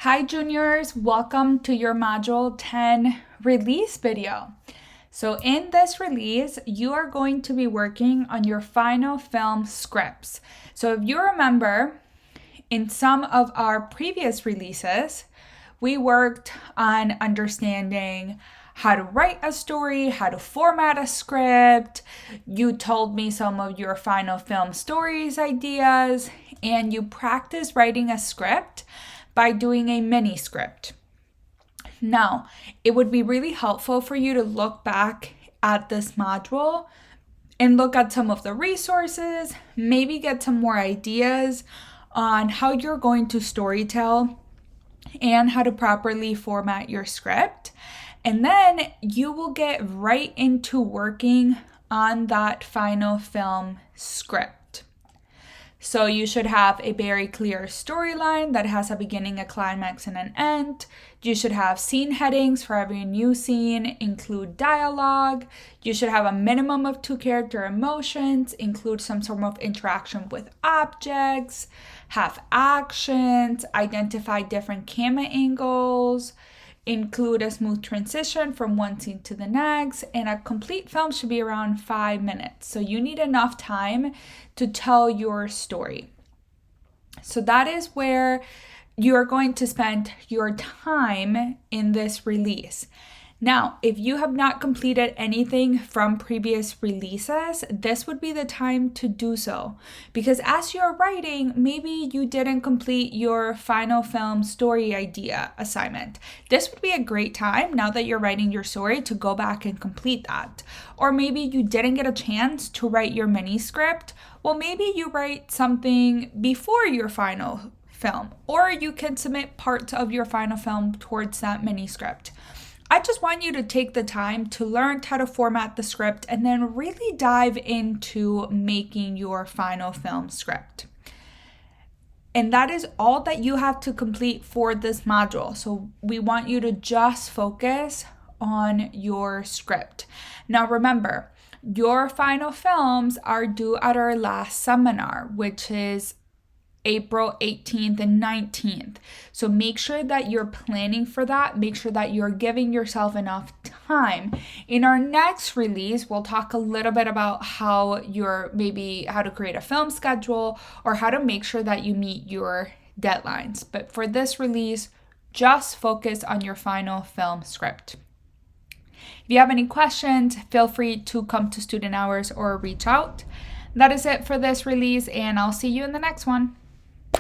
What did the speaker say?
Hi juniors, welcome to your Module 10 release video. So in this release, you are going to be working on your final film scripts. So if you remember, in some of our previous releases, we worked on understanding how to write a story, how to format a script. You told me some of your final film stories ideas, and you practiced writing a script by doing a mini script. Now, it would be really helpful for you to look back at this module and look at some of the resources, maybe get some more ideas on how you're going to storytell and how to properly format your script. And then you will get right into working on that final film script. So you should have a very clear storyline that has a beginning, a climax, and an end. You should have scene headings for every new scene, include dialogue. You should have a minimum of 2 character emotions, include some sort of interaction with objects, have actions, identify different camera angles, include a smooth transition from one scene to the next, and a complete film should be around 5 minutes. So you need enough time to tell your story. So that is where you're going to spend your time in this release. Now, if you have not completed anything from previous releases, this would be the time to do so. Because as you're writing, maybe you didn't complete your final film story idea assignment. This would be a great time, now that you're writing your story, to go back and complete that. Or maybe you didn't get a chance to write your mini script. Well, maybe you write something before your final film, or you can submit parts of your final film towards that mini script. I just want you to take the time to learn how to format the script and then really dive into making your final film script. And that is all that you have to complete for this module. So we want you to just focus on your script. Now remember, your final films are due at our last seminar, which is April 18th and 19th. So make sure that you're planning for that. Make sure that you're giving yourself enough time. In our next release, we'll talk a little bit about how to create a film schedule or how to make sure that you meet your deadlines. But for this release, just focus on your final film script. If you have any questions, feel free to come to student hours or reach out. That is it for this release, and I'll see you in the next one.